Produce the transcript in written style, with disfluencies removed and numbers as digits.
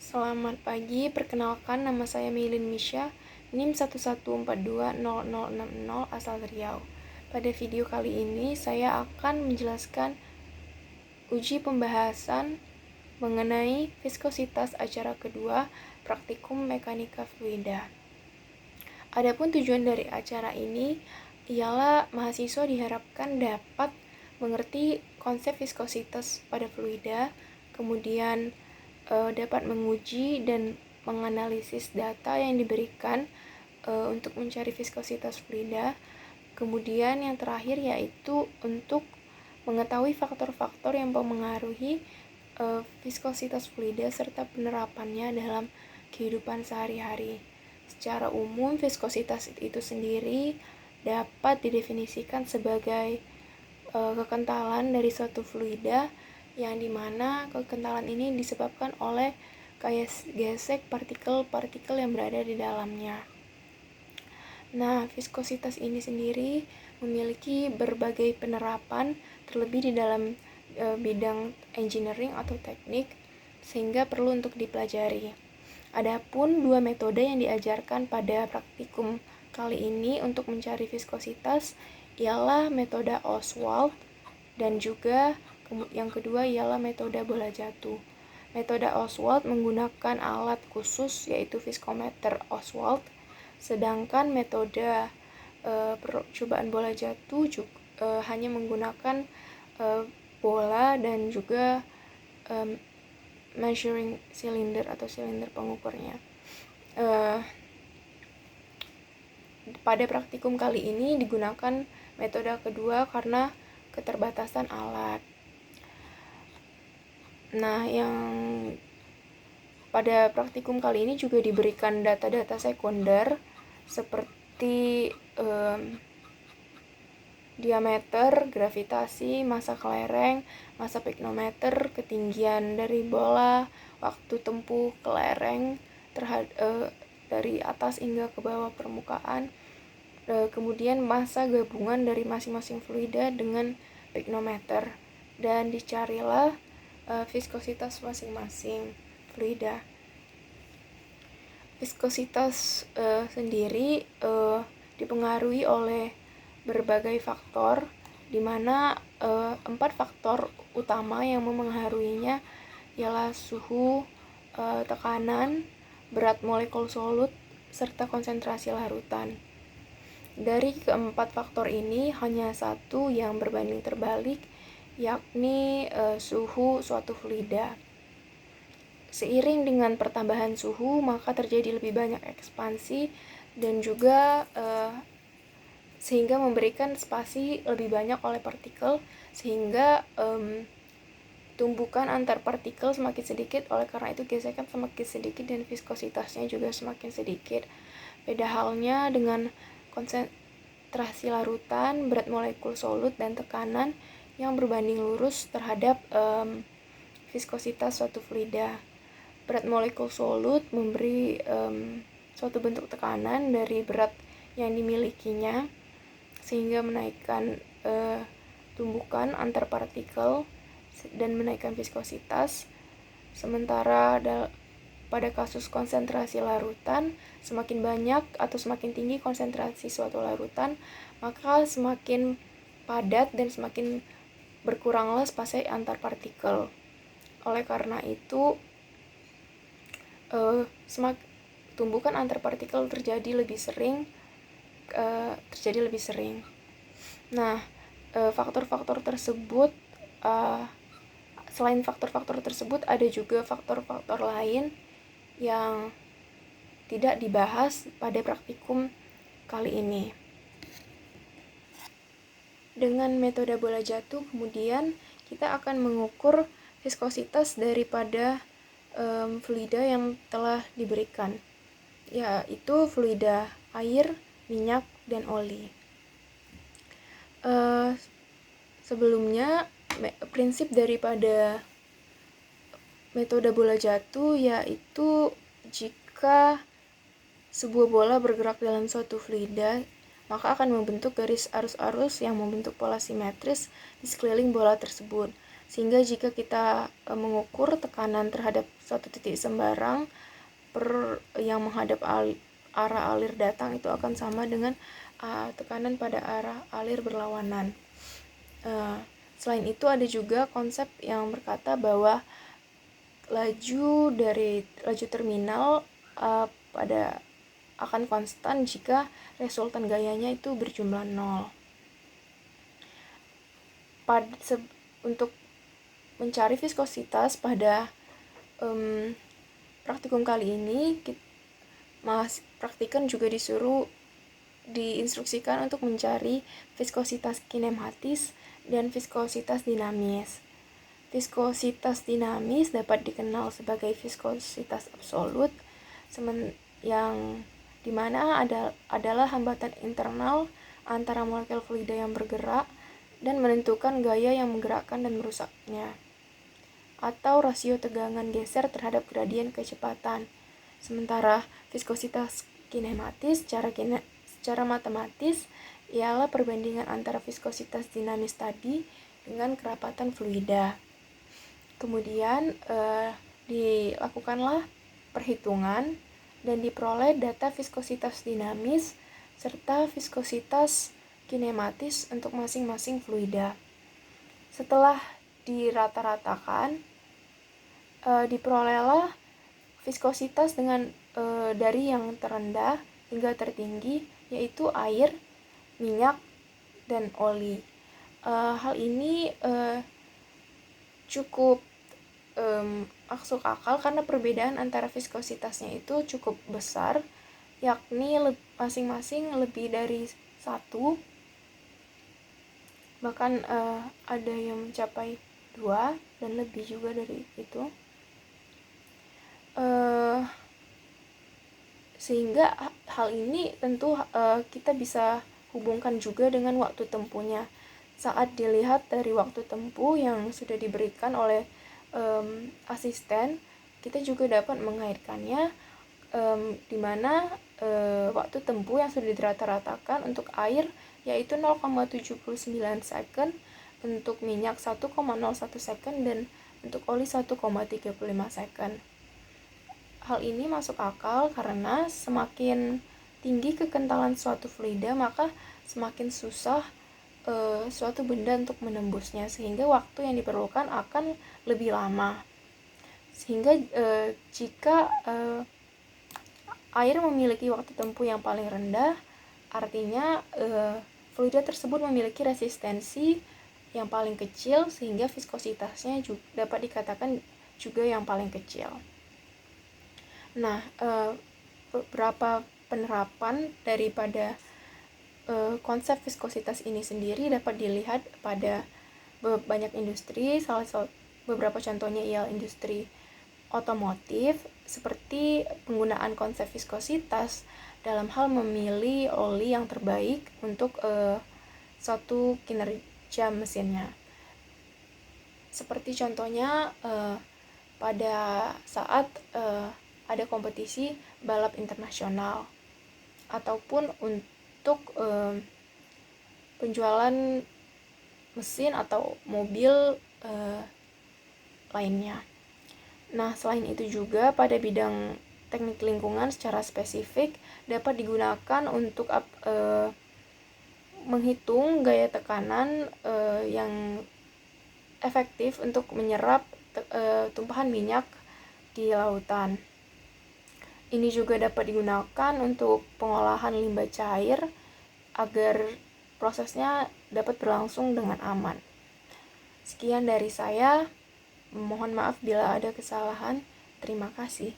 Selamat pagi, perkenalkan nama saya Meilin Misha, NIM 11420060 asal Riau. Pada video kali ini saya akan menjelaskan uji pembahasan mengenai viskositas acara kedua praktikum mekanika fluida. Adapun tujuan dari acara ini ialah mahasiswa diharapkan dapat mengerti konsep viskositas pada fluida, kemudian dapat menguji dan menganalisis data yang diberikan untuk mencari viskositas fluida. Kemudian yang terakhir yaitu untuk mengetahui faktor-faktor yang mempengaruhi viskositas fluida serta penerapannya dalam kehidupan sehari-hari. Secara umum, viskositas itu sendiri dapat didefinisikan sebagai kekentalan dari suatu fluida yang dimana kekentalan ini disebabkan oleh gesek partikel-partikel yang berada di dalamnya. Nah, viskositas ini sendiri memiliki berbagai penerapan, terlebih di dalam bidang engineering atau teknik, sehingga perlu untuk dipelajari. Adapun dua metode yang diajarkan pada praktikum kali ini untuk mencari viskositas ialah metode Ostwald dan juga yang kedua ialah metode bola jatuh. Metode Ostwald menggunakan alat khusus yaitu viskometer Ostwald, sedangkan metode percobaan bola jatuh hanya menggunakan bola dan juga measuring cylinder atau silinder pengukurnya. Pada praktikum kali ini digunakan metode kedua karena keterbatasan alat. Nah, yang pada praktikum kali ini juga diberikan data-data sekunder seperti diameter, gravitasi, massa kelereng, massa piknometer, ketinggian dari bola, waktu tempuh kelereng dari atas hingga ke bawah permukaan, kemudian massa gabungan dari masing-masing fluida dengan piknometer, dan dicarilah viskositas masing-masing fluida. Viskositas sendiri dipengaruhi oleh berbagai faktor, di mana 4 faktor utama yang memengaruhinya ialah suhu, tekanan, berat molekul solut, serta konsentrasi larutan. Dari keempat faktor ini hanya satu yang berbanding terbalik, yakni suhu suatu fluida. Seiring dengan pertambahan suhu, maka terjadi lebih banyak ekspansi dan juga sehingga memberikan spasi lebih banyak oleh partikel, sehingga tumbukan antar partikel semakin sedikit, oleh karena itu gesekan semakin sedikit dan viskositasnya juga semakin sedikit. Beda halnya dengan konsentrasi larutan, berat molekul solut, dan tekanan yang berbanding lurus terhadap viskositas suatu fluida. Berat molekul solut memberi suatu bentuk tekanan dari berat yang dimilikinya, sehingga menaikkan tumbukan antar partikel dan menaikkan viskositas. Sementara pada kasus konsentrasi larutan, semakin banyak atau semakin tinggi konsentrasi suatu larutan, maka semakin padat dan semakin berkuranglah spasi antar partikel. Oleh karena itu, tumbukan antar partikel terjadi lebih sering. Nah, faktor-faktor tersebut, selain faktor-faktor tersebut, ada juga faktor-faktor lain yang tidak dibahas pada praktikum kali ini. Dengan metode bola jatuh, kemudian kita akan mengukur viskositas daripada fluida yang telah diberikan, yaitu fluida air, minyak, dan oli. Sebelumnya, prinsip daripada metode bola jatuh yaitu jika sebuah bola bergerak dalam suatu fluida, maka akan membentuk garis arus-arus yang membentuk pola simetris di sekeliling bola tersebut. Sehingga jika kita mengukur tekanan terhadap suatu titik sembarang yang menghadap arah alir datang itu akan sama dengan tekanan pada arah alir berlawanan. Selain itu ada juga konsep yang berkata bahwa laju terminal akan konstan jika resultan gayanya itu berjumlah 0. Untuk mencari viskositas pada praktikum kali ini, praktikan juga diinstruksikan untuk mencari viskositas kinematis dan viskositas dinamis. Viskositas dinamis dapat dikenal sebagai viskositas absolut, yang dimana adalah hambatan internal antara molekul fluida yang bergerak dan menentukan gaya yang menggerakkan dan merusaknya, atau rasio tegangan geser terhadap gradien kecepatan. Sementara viskositas kinematis secara matematis ialah perbandingan antara viskositas dinamis tadi dengan kerapatan fluida. Kemudian dilakukanlah perhitungan dan diperoleh data viskositas dinamis serta viskositas kinematis untuk masing-masing fluida. Setelah dirata-ratakan, diperolehlah viskositas dari yang terendah hingga tertinggi, yaitu air, minyak, dan oli. Hal ini cukup masuk akal karena perbedaan antara viskositasnya itu cukup besar, yakni masing-masing lebih dari 1, bahkan ada yang mencapai 2 dan lebih juga dari itu. Sehingga hal ini tentu kita bisa hubungkan juga dengan waktu tempuhnya. Saat dilihat dari waktu tempuh yang sudah diberikan oleh asisten, kita juga dapat mengaitkannya di mana waktu tempuh yang sudah dirata-ratakan untuk air yaitu 0,79 second, untuk minyak 1,01 second, dan untuk oli 1,35 second. Hal ini masuk akal karena semakin tinggi kekentalan suatu fluida, maka semakin susah suatu benda untuk menembusnya, sehingga waktu yang diperlukan akan lebih lama. Sehingga jika air memiliki waktu tempuh yang paling rendah, artinya fluida tersebut memiliki resistensi yang paling kecil, sehingga viskositasnya juga dapat dikatakan juga yang paling kecil. Nah, beberapa penerapan daripada konsep viskositas ini sendiri dapat dilihat pada banyak industri. Beberapa contohnya ialah industri otomotif, seperti penggunaan konsep viskositas dalam hal memilih oli yang terbaik untuk suatu kinerja mesinnya. Seperti contohnya pada saat ada kompetisi balap internasional, ataupun untuk penjualan mesin atau mobil lainnya. Nah, selain itu juga pada bidang teknik lingkungan secara spesifik dapat digunakan untuk menghitung gaya tekanan yang efektif untuk menyerap tumpahan minyak di lautan. Ini juga dapat digunakan untuk pengolahan limbah cair agar prosesnya dapat berlangsung dengan aman. Sekian dari saya. Mohon maaf bila ada kesalahan. Terima kasih.